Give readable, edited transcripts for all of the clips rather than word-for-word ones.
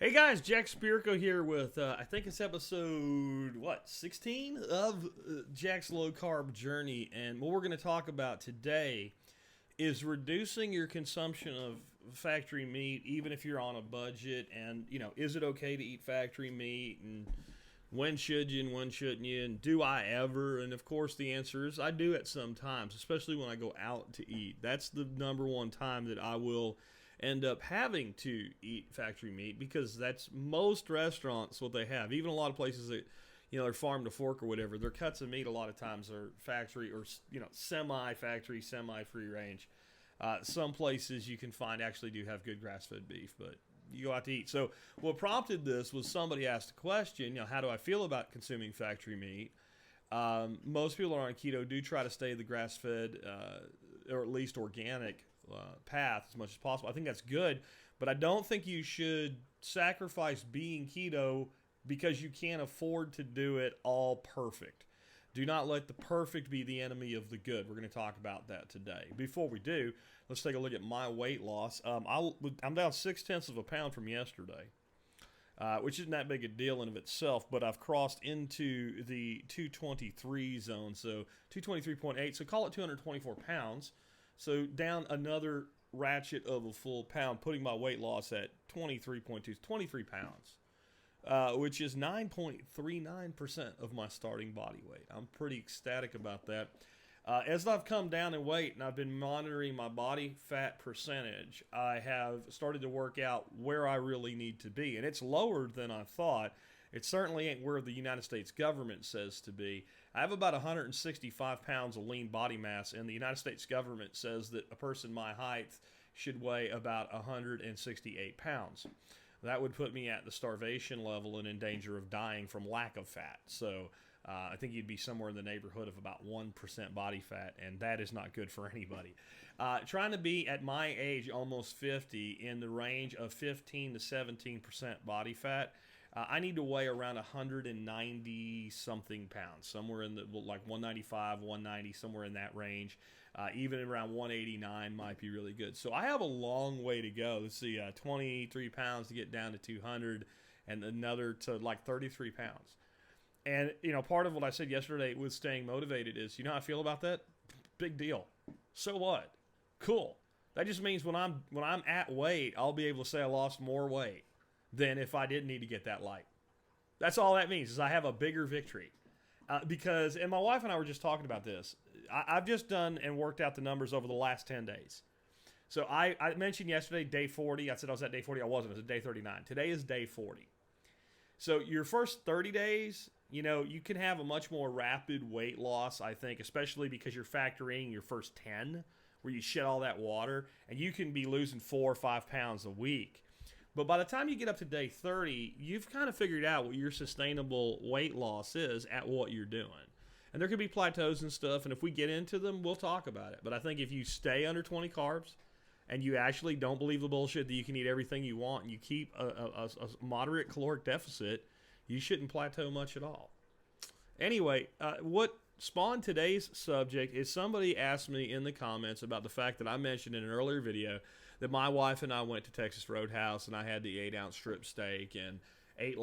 Hey guys, Jack Spirko here with, I think it's episode, 16 of Jack's Low Carb Journey. And what we're going to talk about today is reducing your consumption of factory meat, even if you're on a budget. And, is it okay to eat factory meat? And when should you and when shouldn't you? And do I ever? And of course, the answer is I do at some times, especially when I go out to eat. That's the number one time that I will end up having to eat factory meat, because that's most restaurants what they have. Even a lot of places that they're farm to fork or whatever, their cuts of meat a lot of times are factory or semi-factory, semi-free range. Some places you can find actually do have good grass-fed beef, but you go out to eat. So what prompted this was somebody asked a question, how do I feel about consuming factory meat? Most people are on keto do try to stay the grass-fed or at least organic path as much as possible. I think that's good, but I don't think you should sacrifice being keto because you can't afford to do it all perfect. Do not let the perfect be the enemy of the good. We're going to talk about that today. Before we do, let's take a look at my weight loss. I'm down 0.6 of a pound from yesterday, which isn't that big a deal in of itself, but I've crossed into the 223 zone, so 223.8, so call it 224 pounds. So down another ratchet of a full pound, putting my weight loss at 23.2, 23 pounds, which is 9.39% of my starting body weight. I'm pretty ecstatic about that. As I've come down in weight and I've been monitoring my body fat percentage, I have started to work out where I really need to be. And it's lower than I thought. It certainly ain't where the United States government says to be. I have about 165 pounds of lean body mass, and the United States government says that a person my height should weigh about 168 pounds. That would put me at the starvation level and in danger of dying from lack of fat. So I think you'd be somewhere in the neighborhood of about 1% body fat, and that is not good for anybody. Trying to be, at my age, almost 50, in the range of 15 to 17% body fat. I need to weigh around 190 something pounds, somewhere in the like 195, 190, somewhere in that range. Even around 189 might be really good. So I have a long way to go. Let's see, 23 pounds to get down to 200, and another to like 33 pounds. And part of what I said yesterday with staying motivated is, how I feel about that? Big deal. So what? Cool. That just means when I'm at weight, I'll be able to say I lost more weight than if I didn't need to get that light. That's all that means, is I have a bigger victory. Because, and my wife and I were just talking about this, I've just done and worked out the numbers over the last 10 days. So I mentioned yesterday, day 40. I said I was at day 40. I wasn't. It was at day 39. Today is day 40. So your first 30 days, you can have a much more rapid weight loss, I think, especially because you're factoring your first 10, where you shed all that water, and you can be losing 4 or 5 pounds a week. But by the time you get up to day 30, you've kind of figured out what your sustainable weight loss is at what you're doing. And there could be plateaus and stuff, and if we get into them, we'll talk about it. But I think if you stay under 20 carbs and you actually don't believe the bullshit that you can eat everything you want, and you keep a moderate caloric deficit, you shouldn't plateau much at all. Anyway, what spawned today's subject is somebody asked me in the comments about the fact that I mentioned in an earlier video that my wife and I went to Texas Roadhouse, and I had the 8-ounce strip steak and ate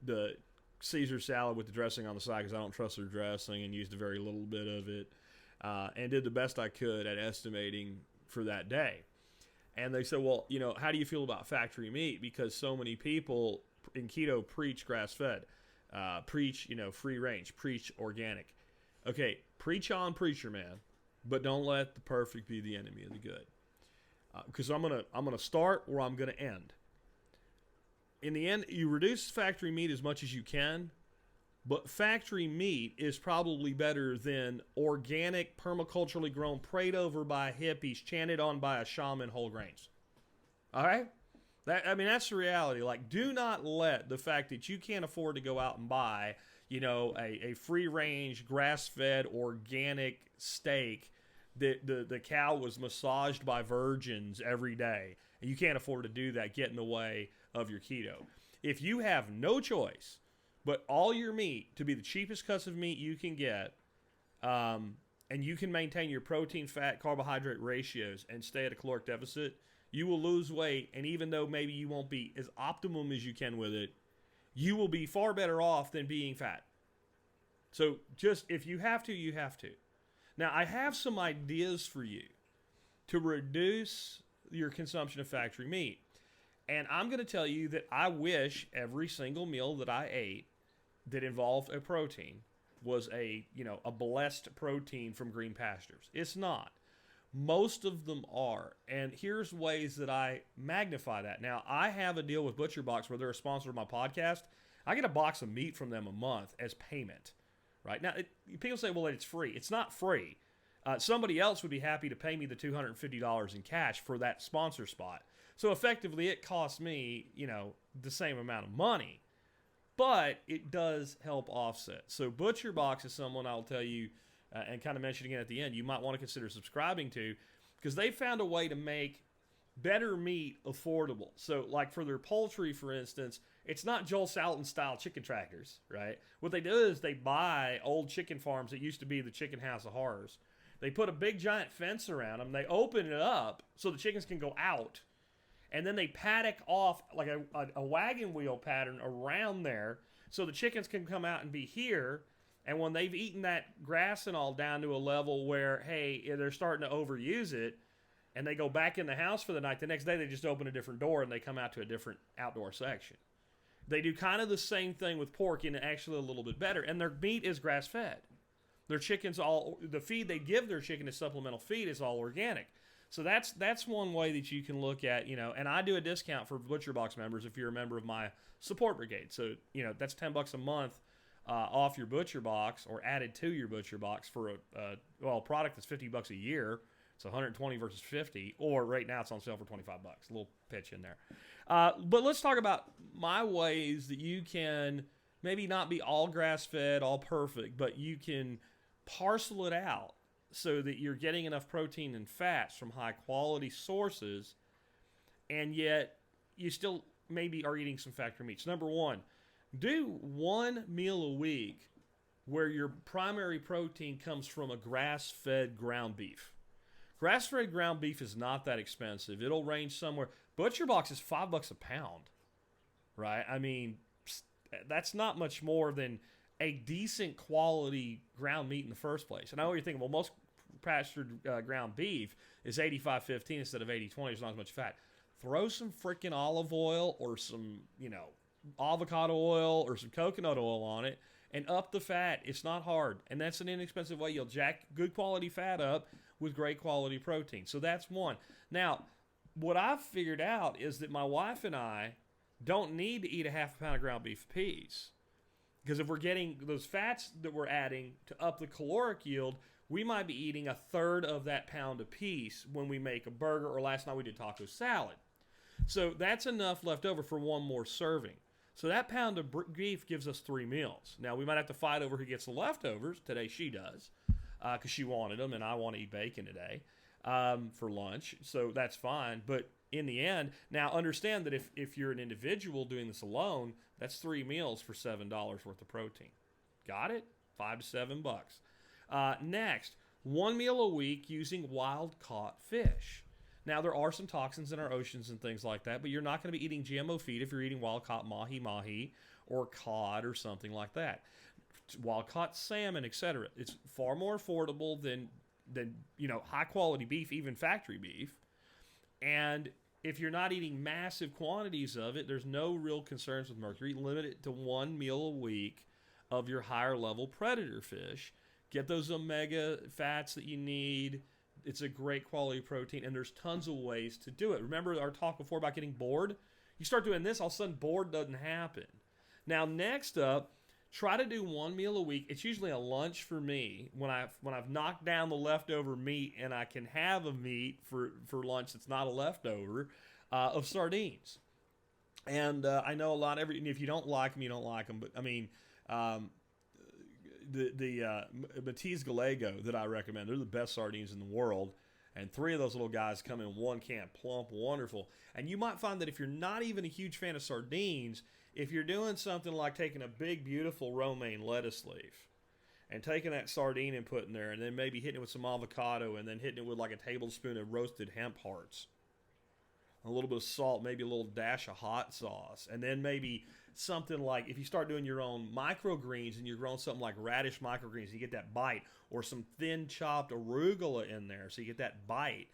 the Caesar salad with the dressing on the side because I don't trust their dressing, and used a very little bit of it, and did the best I could at estimating for that day. And they said, well, how do you feel about factory meat? Because so many people in keto preach grass-fed, preach, free range, preach organic. Okay, preach on, preacher man, but don't let the perfect be the enemy of the good. Because I'm gonna start where I'm gonna end. In the end, you reduce factory meat as much as you can, but factory meat is probably better than organic, permaculturally grown, prayed over by hippies, chanted on by a shaman, whole grains. All right? That's the reality. Like, do not let the fact that you can't afford to go out and buy, a free-range, grass-fed, organic steak. The cow was massaged by virgins every day, and you can't afford to do that, get in the way of your keto. If you have no choice but all your meat to be the cheapest cuts of meat you can get, and you can maintain your protein, fat, carbohydrate ratios and stay at a caloric deficit, you will lose weight, and even though maybe you won't be as optimum as you can with it, you will be far better off than being fat. So just, if you have to, you have to. Now, I have some ideas for you to reduce your consumption of factory meat. And I'm going to tell you that I wish every single meal that I ate that involved a protein was a blessed protein from green pastures. It's not. Most of them are. And here's ways that I magnify that. Now, I have a deal with Butcher Box where they're a sponsor of my podcast. I get a box of meat from them a month as payment. Right? Now, people say, well, it's free. It's not free. Somebody else would be happy to pay me the $250 in cash for that sponsor spot. So effectively, it costs me, the same amount of money. But it does help offset. So Butcher Box is someone I'll tell you, and kind of mention again at the end, you might want to consider subscribing to, because they found a way to make better meat affordable. So like for their poultry, for instance, it's not Joel Salatin style chicken trackers, right? What they do is they buy old chicken farms that used to be the Chicken House of Horrors. They put a big giant fence around them. They open it up so the chickens can go out. And then they paddock off like a wagon wheel pattern around there so the chickens can come out and be here. And when they've eaten that grass and all down to a level where, hey, they're starting to overuse it, and they go back in the house for the night, the next day they just open a different door and they come out to a different outdoor section. They do kind of the same thing with pork, and actually a little bit better. And their meat is grass-fed. Their chickens, the feed they give their chicken as supplemental feed is all organic. So that's one way that you can look at, and I do a discount for Butcher Box members if you're a member of my support brigade. So, that's $10 a month off your Butcher Box, or added to your Butcher Box for a product that's $50 a year. It's 120 versus 50, or right now it's on sale for $25. A little pitch in there. But let's talk about my ways that you can maybe not be all grass-fed, all perfect, but you can parcel it out so that you're getting enough protein and fats from high-quality sources, and yet you still maybe are eating some factory meats. Number one, do one meal a week where your primary protein comes from a grass-fed ground beef. Grass-fed ground beef is not that expensive. It'll range somewhere. Butcher Box is $5 a pound, right? I mean, that's not much more than a decent quality ground meat in the first place. And I know you're thinking, well, most pastured ground beef is 85-15 instead of 80-20. There's not as much fat. Throw some freaking olive oil or some, avocado oil or some coconut oil on it and up the fat. It's not hard. And that's an inexpensive way. You'll jack good quality fat up with great quality protein. So that's one. Now, what I've figured out is that my wife and I don't need to eat a half a pound of ground beef apiece. Because if we're getting those fats that we're adding to up the caloric yield, we might be eating a third of that pound apiece when we make a burger, or last night we did taco salad. So that's enough left over for one more serving. So that pound of beef gives us 3 meals. Now, we might have to fight over who gets the leftovers. Today she does, because she wanted them, and I want to eat bacon today for lunch. So that's fine. But in the end, now understand that if you're an individual doing this alone, that's 3 meals for $7 worth of protein. Got it? $5 to $7. Next, 1 meal a week using wild-caught fish. Now, there are some toxins in our oceans and things like that, but you're not going to be eating GMO feed if you're eating wild-caught mahi-mahi or cod or something like that. Wild-caught salmon, etc. It's far more affordable than high-quality beef, even factory beef. And if you're not eating massive quantities of it, there's no real concerns with mercury. Limit it to 1 meal a week of your higher-level predator fish. Get those omega fats that you need. It's a great quality protein, and there's tons of ways to do it. Remember our talk before about getting bored? You start doing this, all of a sudden bored doesn't happen. Now, next up, try to do 1 meal a week. It's usually a lunch for me when I've knocked down the leftover meat and I can have a meat for lunch that's not a leftover of sardines. And I know if you don't like them, you don't like them. But I mean, the Matiz Gallego that I recommend, they're the best sardines in the world. And 3 of those little guys come in 1 can, plump, wonderful. And you might find that if you're not even a huge fan of sardines, if you're doing something like taking a big, beautiful romaine lettuce leaf and taking that sardine and putting there, and then maybe hitting it with some avocado, and then hitting it with like a tablespoon of roasted hemp hearts, a little bit of salt, maybe a little dash of hot sauce, and then maybe something like, if you start doing your own microgreens and you're growing something like radish microgreens, you get that bite, or some thin chopped arugula in there, so you get that bite.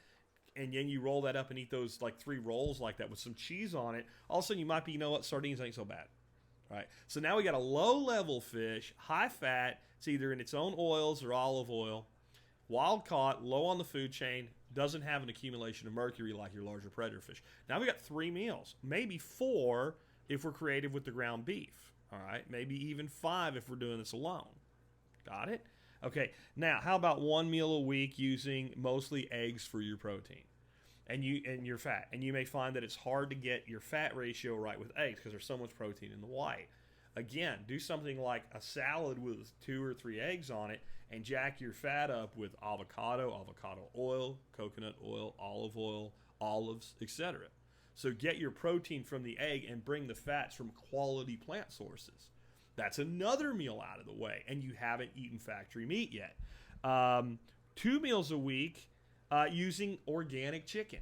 And then you roll that up and eat those like 3 rolls like that with some cheese on it. All of a sudden you might be, you know what, sardines ain't so bad. Right? So now we got a low-level fish, high fat. It's either in its own oils or olive oil, wild caught, low on the food chain, doesn't have an accumulation of mercury like your larger predator fish. Now we got 3 meals, maybe 4 if we're creative with the ground beef. All right, maybe even 5 if we're doing this alone. Got it? Okay, now how about 1 meal a week using mostly eggs for your protein and your fat? And you may find that it's hard to get your fat ratio right with eggs because there's so much protein in the white. Again, do something like a salad with 2 or 3 eggs on it and jack your fat up with avocado oil, coconut oil, olives, etc. So get your protein from the egg and bring the fats from quality plant sources. That's another meal out of the way, and you haven't eaten factory meat yet. 2 meals a week using organic chicken.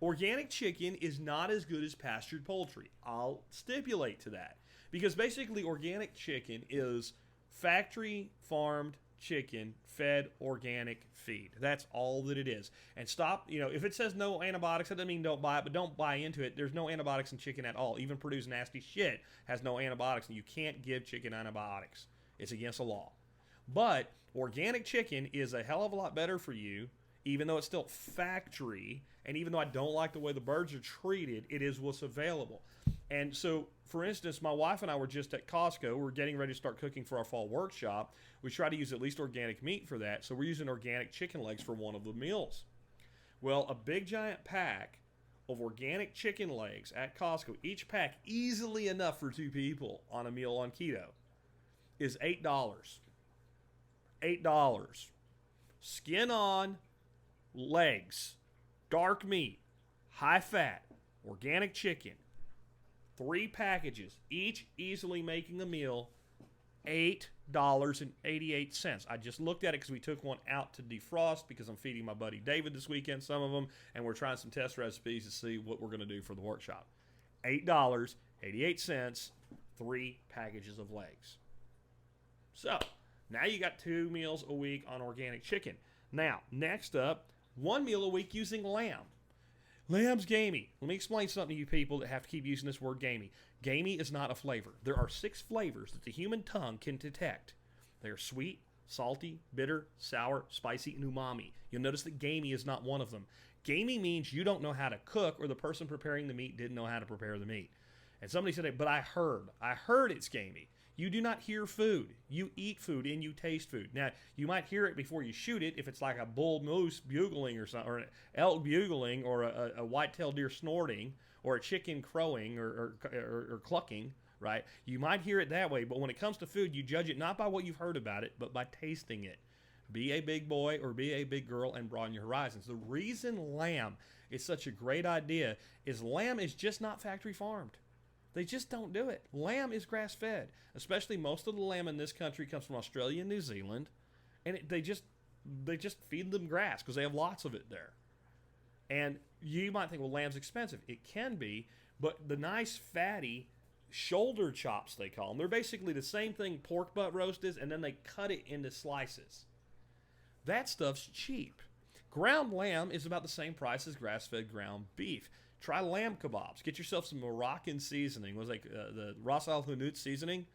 Organic chicken is not as good as pastured poultry. I'll stipulate to that. Because basically organic chicken is factory farmed chicken fed organic feed. That's all that it is. And stop, if it says no antibiotics, that doesn't mean don't buy it, but don't buy into it. There's no antibiotics in chicken at all. Even Purdue's nasty shit has no antibiotics, and you can't give chicken antibiotics. It's against the law. But organic chicken is a hell of a lot better for you, even though it's still factory, and even though I don't like the way the birds are treated, it is what's available. And so, for instance, my wife and I were just at Costco. We're getting ready to start cooking for our fall workshop. We try to use at least organic meat for that, so we're using organic chicken legs for one of the meals. Well, a big giant pack of organic chicken legs at Costco, each pack easily enough for 2 people on a meal on keto, is $8. $8. Skin on, legs, dark meat, high fat, organic chicken. 3 packages, each easily making a meal, $8.88. I just looked at it because we took one out to defrost because I'm feeding my buddy David this weekend, some of them, and we're trying some test recipes to see what we're going to do for the workshop. $8.88, 3 packages of legs. So, now you got 2 meals a week on organic chicken. Now, next up, 1 meal a week using lamb. Lamb's gamey. Let me explain something to you people that have to keep using this word gamey. Gamey is not a flavor. There are 6 flavors that the human tongue can detect. They are sweet, salty, bitter, sour, spicy, and umami. You'll notice that gamey is not one of them. Gamey means you don't know how to cook, or the person preparing the meat didn't know how to prepare the meat. And somebody said, but I heard it's gamey. You do not hear food. You eat food and you taste food. Now, you might hear it before you shoot it if it's like a bull moose bugling or something, or an elk bugling, or a white-tailed deer snorting, or a chicken crowing or clucking, right? You might hear it that way, but when it comes to food, you judge it not by what you've heard about it, but by tasting it. Be a big boy or be a big girl and broaden your horizons. The reason lamb is such a great idea is lamb is just not factory farmed. They just don't do it. Lamb is grass-fed. Especially most of the lamb in this country comes from Australia and New Zealand, and they just feed them grass because they have lots of it there. And you might think, well, lamb's expensive. It can be, but the nice fatty shoulder chops, they call them, they're basically the same thing pork butt roast is, and then they cut it into slices. That stuff's cheap. Ground lamb is about the same price as grass-fed ground beef. Try lamb kebabs. Get yourself some Moroccan seasoning. It was like the Ras Al Hanout seasoning.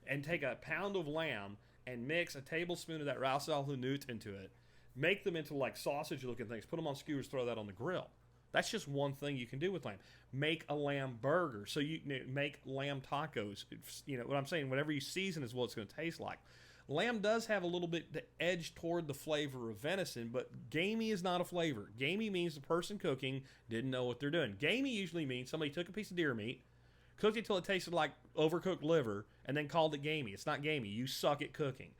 And take a pound of lamb and mix a tablespoon of that Ras Al Hanout into it. Make them into like sausage-looking things. Put them on skewers, throw that on the grill. That's just one thing you can do with lamb. Make a lamb burger. So you make lamb tacos. What I'm saying, whatever you season is what it's going to taste like. Lamb does have a little bit the edge toward the flavor of venison, but gamey is not a flavor. Gamey means the person cooking didn't know what they're doing. Gamey usually means somebody took a piece of deer meat, cooked it till it tasted like overcooked liver, and then called it gamey. It's not gamey. You suck at cooking.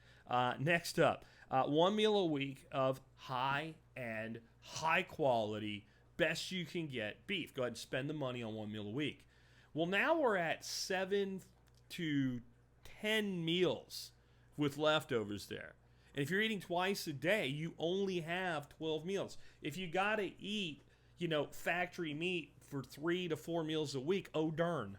Next up, 1 meal a week of high-end, high-quality, best you can get beef. Go ahead and spend the money on 1 meal a week. Well, now we're at 7 to 10 meals with leftovers there. And if you're eating twice a day, you only have 12 meals. If you got to eat, factory meat for 3 to 4 meals a week, oh darn.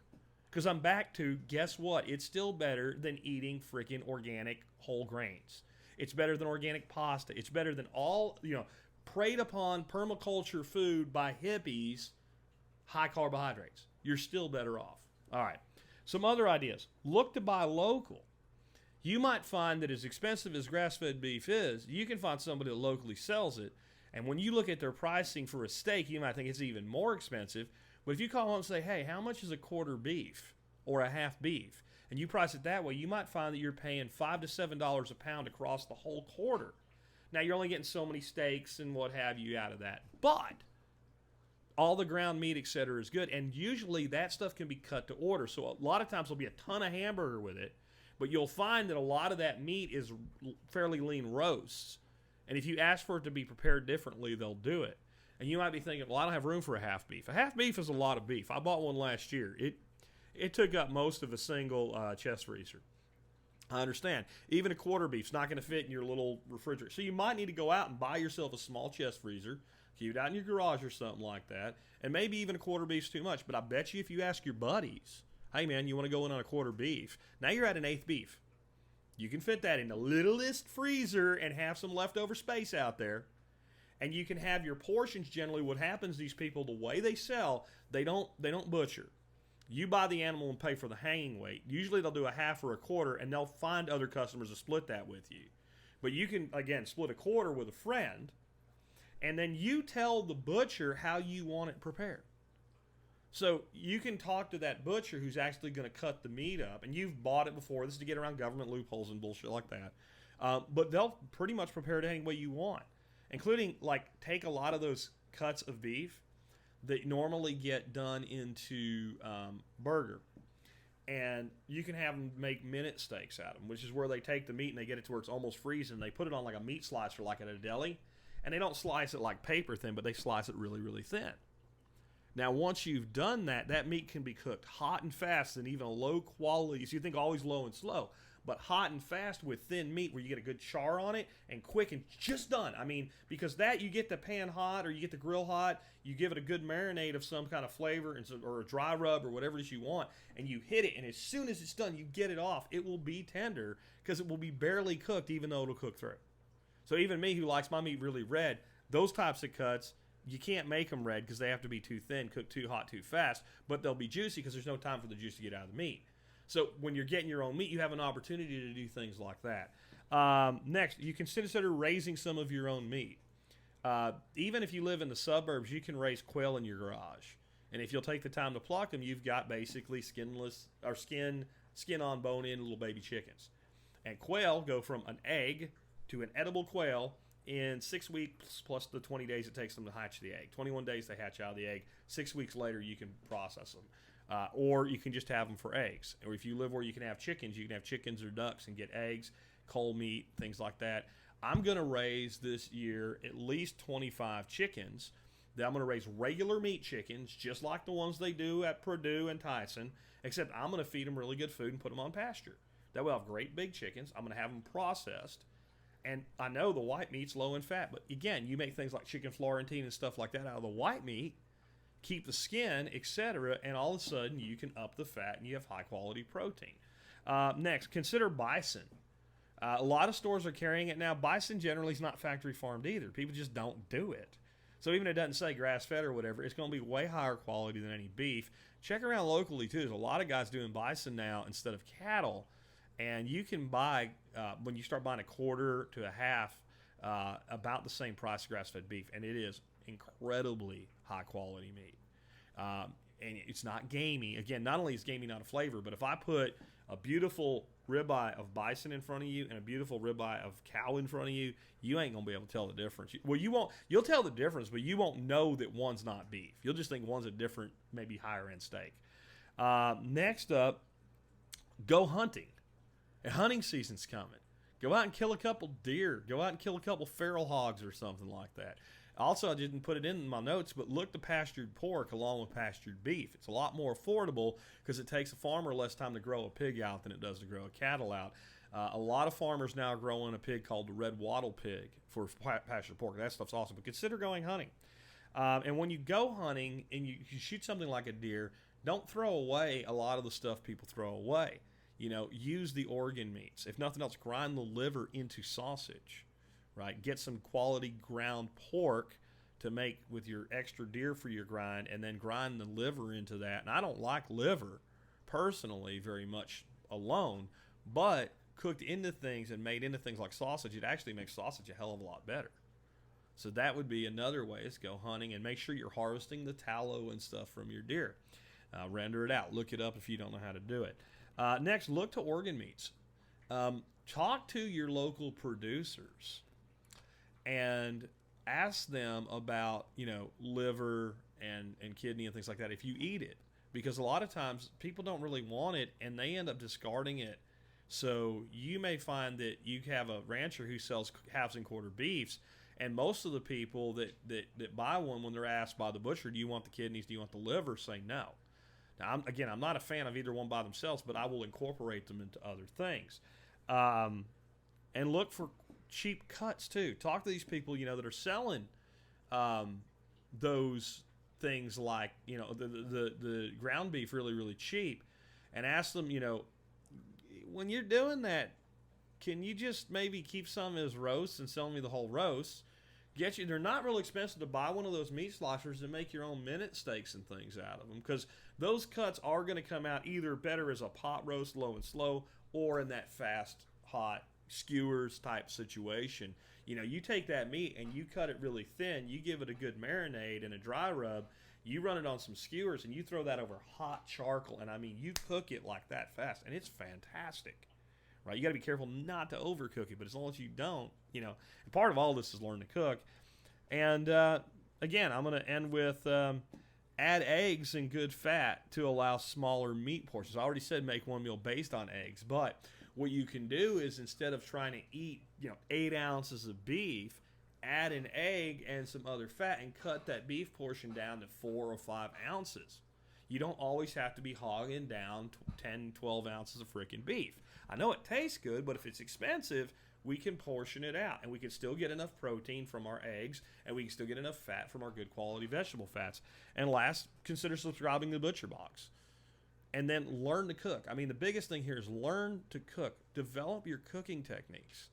Because I'm back to, guess what? It's still better than eating freaking organic whole grains. It's better than organic pasta. It's better than all, preyed upon permaculture food by hippies, high carbohydrates. You're still better off. All right. Some other ideas. Look to buy local. You might find that as expensive as grass-fed beef is, you can find somebody that locally sells it. And when you look at their pricing for a steak, you might think it's even more expensive. But if you call them and say, hey, how much is a quarter beef or a half beef? And you price it that way, you might find that you're paying $5 to $7 a pound across the whole quarter. Now, you're only getting so many steaks and what have you out of that. But all the ground meat, et cetera, is good. And usually that stuff can be cut to order. So a lot of times there'll be a ton of hamburger with it. But you'll find that a lot of that meat is fairly lean roasts. And if you ask for it to be prepared differently, they'll do it. And you might be thinking, well, I don't have room for a half beef. A half beef is a lot of beef. I bought one last year. It took up most of a single chest freezer. I understand. Even a quarter beef's not going to fit in your little refrigerator. So you might need to go out and buy yourself a small chest freezer, keep it out in your garage or something like that, and maybe even a quarter beef's too much. But I bet you if you ask your buddies, hey, man, you want to go in on a quarter beef, now you're at an eighth beef. You can fit that in the littlest freezer and have some leftover space out there. And you can have your portions. Generally, what happens, these people, the way they sell, they don't butcher. You buy the animal and pay for the hanging weight. Usually they'll do a half or a quarter, and they'll find other customers to split that with you. But you can, again, split a quarter with a friend, and then you tell the butcher how you want it prepared. So you can talk to that butcher who's actually going to cut the meat up, and you've bought it before. This is to get around government loopholes and bullshit like that. But they'll pretty much prepare it any way you want, including, like, take a lot of those cuts of beef that normally get done into burger, and you can have them make minute steaks out of them, which is where they take the meat and they get it to where it's almost freezing. They put it on like a meat slicer, like at a deli, and they don't slice it like paper thin, but they slice it really, really thin. Now, once you've done that, that meat can be cooked hot and fast and even a low quality. So you think always low and slow, but hot and fast with thin meat where you get a good char on it and quick and just done. I mean, because that you get the pan hot or you get the grill hot, you give it a good marinade of some kind of flavor or a dry rub or whatever it is you want, and you hit it, and as soon as it's done, you get it off. It will be tender because it will be barely cooked, even though it'll cook through. So even me, who likes my meat really red, those types of cuts, you can't make them red because they have to be too thin, cooked too hot, too fast, but they'll be juicy because there's no time for the juice to get out of the meat. So when you're getting your own meat, you have an opportunity to do things like that. Next, you can consider raising some of your own meat. Even if you live in the suburbs, you can raise quail in your garage. And if you'll take the time to pluck them, you've got basically skinless or skin on bone in little baby chickens. And quail go from an egg to an edible quail in 6 weeks plus the 20 days it takes them to hatch the egg. 21 days they hatch out of the egg. 6 weeks later, you can process them. Or you can just have them for eggs. Or if you live where you can have chickens, you can have chickens or ducks and get eggs, cold meat, things like that. I'm going to raise this year at least 25 chickens. Then I'm going to raise regular meat chickens, just like the ones they do at Purdue and Tyson, except I'm going to feed them really good food and put them on pasture. That way I'll have great big chickens. I'm going to have them processed. And I know the white meat's low in fat, but again, you make things like chicken Florentine and stuff like that out of the white meat, keep the skin, etc., and all of a sudden you can up the fat and you have high quality protein. Next, consider bison. A lot of stores are carrying it now. Bison generally is not factory farmed either. People just don't do it. So even if it doesn't say grass-fed or whatever, it's going to be way higher quality than any beef. Check around locally too. There's a lot of guys doing bison now instead of cattle. And you can buy, when you start buying a quarter to a half, about the same price as grass-fed beef. And it is incredibly high-quality meat. And it's not gamey. Again, not only is gamey not a flavor, but if I put a beautiful ribeye of bison in front of you and a beautiful ribeye of cow in front of you, you ain't going to be able to tell the difference. Well, you won't. You'll tell the difference, but you won't know that one's not beef. You'll just think one's a different, maybe higher-end steak. Next up, go hunting. And hunting season's coming. Go out and kill a couple deer. Go out and kill a couple feral hogs or something like that. Also, I didn't put it in my notes, but look to pastured pork along with pastured beef. It's a lot more affordable because it takes a farmer less time to grow a pig out than it does to grow a cattle out. A lot of farmers now are growing a pig called the red wattle pig for pastured pork. That stuff's awesome. But consider going hunting. And when you go hunting and you shoot something like a deer, don't throw away a lot of the stuff people throw away. Use the organ meats. If nothing else, grind the liver into sausage, right? Get some quality ground pork to make with your extra deer for your grind, and then grind the liver into that. And I don't like liver personally very much alone, but cooked into things and made into things like sausage, it actually makes sausage a hell of a lot better. So that would be another way is go hunting and make sure you're harvesting the tallow and stuff from your deer. Render it out. Look it up if you don't know how to do it. Next, look to organ meats. Talk to your local producers and ask them about, liver and kidney and things like that if you eat it. Because a lot of times people don't really want it and they end up discarding it. So you may find that you have a rancher who sells halves and quarter beefs, and most of the people that buy one, when they're asked by the butcher, do you want the kidneys, do you want the liver, say no. Now, I'm not a fan of either one by themselves, but I will incorporate them into other things. And look for cheap cuts, too. Talk to these people, that are selling those things like, the ground beef really, really cheap, and ask them, when you're doing that, can you just maybe keep some as roasts and sell me the whole roast? They're not real expensive to buy one of those meat slicers and make your own minute steaks and things out of them, because those cuts are going to come out either better as a pot roast, low and slow, or in that fast, hot skewers type situation. You take that meat and you cut it really thin, you give it a good marinade and a dry rub, you run it on some skewers and you throw that over hot charcoal, and you cook it like that fast, and it's fantastic. Right, you got to be careful not to overcook it, but as long as you don't, and part of all this is learn to cook. And again, I'm going to end with add eggs and good fat to allow smaller meat portions. I already said make one meal based on eggs, but what you can do is instead of trying to eat 8 ounces of beef, add an egg and some other fat and cut that beef portion down to 4 or 5 ounces. You don't always have to be hogging down 10, 12 ounces of freaking beef. I know it tastes good, but if it's expensive, we can portion it out, and we can still get enough protein from our eggs, and we can still get enough fat from our good quality vegetable fats. And last, consider subscribing to the Butcher Box. And then learn to cook. The biggest thing here is learn to cook. Develop your cooking techniques.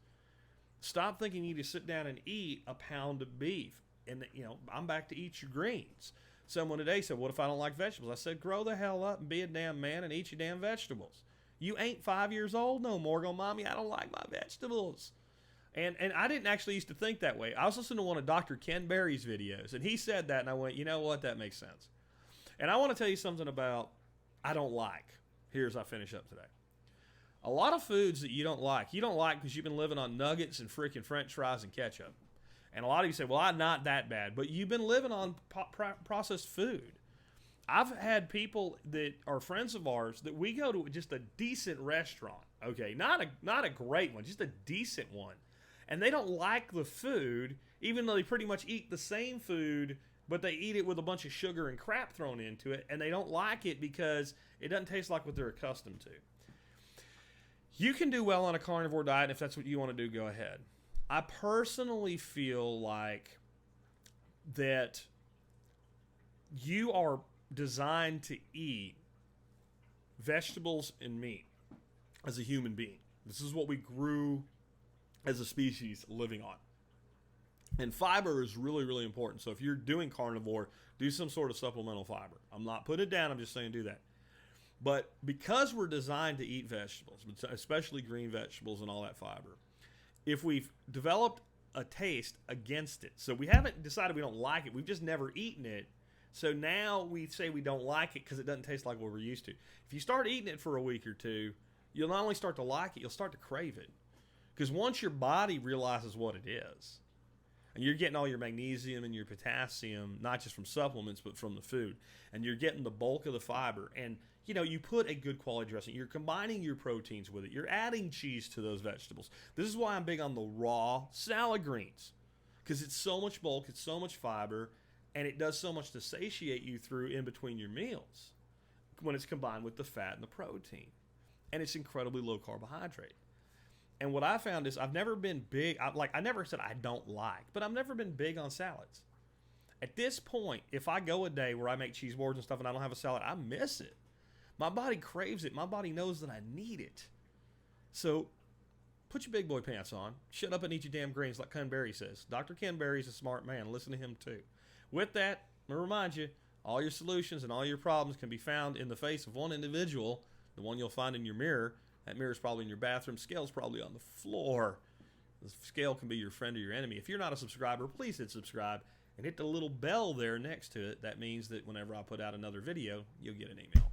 Stop thinking you need to sit down and eat a pound of beef. And, I'm back to eat your greens. Someone today said, what if I don't like vegetables? I said, grow the hell up and be a damn man and eat your damn vegetables. You ain't 5 years old no more. Go, Mommy, I don't like my vegetables. And I didn't actually used to think that way. I was listening to one of Dr. Ken Berry's videos, and he said that, and I went, you know what? That makes sense. And I want to tell you something about I don't like. Here as I finish up today. A lot of foods that you don't like because you've been living on nuggets and freaking French fries and ketchup. And a lot of you say, well, I'm not that bad. But you've been living on processed food. I've had people that are friends of ours that we go to just a decent restaurant, okay? Not a great one, just a decent one. And they don't like the food, even though they pretty much eat the same food, but they eat it with a bunch of sugar and crap thrown into it, and they don't like it because it doesn't taste like what they're accustomed to. You can do well on a carnivore diet, and if that's what you want to do, go ahead. I personally feel like that you are designed to eat vegetables and meat as a human being. This is what we grew as a species living on. And fiber is really, really important. So if you're doing carnivore, do some sort of supplemental fiber. I'm not putting it down. I'm just saying do that. But because we're designed to eat vegetables, especially green vegetables and all that fiber, if we've developed a taste against it, so we haven't decided we don't like it, we've just never eaten it, so now we say we don't like it because it doesn't taste like what we're used to. If you start eating it for a week or two, you'll not only start to like it, you'll start to crave it. Because once your body realizes what it is, and you're getting all your magnesium and your potassium, not just from supplements, but from the food, and you're getting the bulk of the fiber, and you put a good quality dressing, you're combining your proteins with it, you're adding cheese to those vegetables. This is why I'm big on the raw salad greens, because it's so much bulk, it's so much fiber, and it does so much to satiate you through in between your meals when it's combined with the fat and the protein. And it's incredibly low carbohydrate. And what I found is I've never been big, I never said I don't like, but I've never been big on salads. At this point, if I go a day where I make cheese boards and stuff and I don't have a salad, I miss it. My body craves it. My body knows that I need it. So put your big boy pants on. Shut up and eat your damn greens like Ken Berry says. Dr. Ken Berry's a smart man. Listen to him too. With that, I'm going to remind you, all your solutions and all your problems can be found in the face of one individual, the one you'll find in your mirror. That mirror's probably in your bathroom. Scale's probably on the floor. The scale can be your friend or your enemy. If you're not a subscriber, please hit subscribe and hit the little bell there next to it. That means that whenever I put out another video, you'll get an email.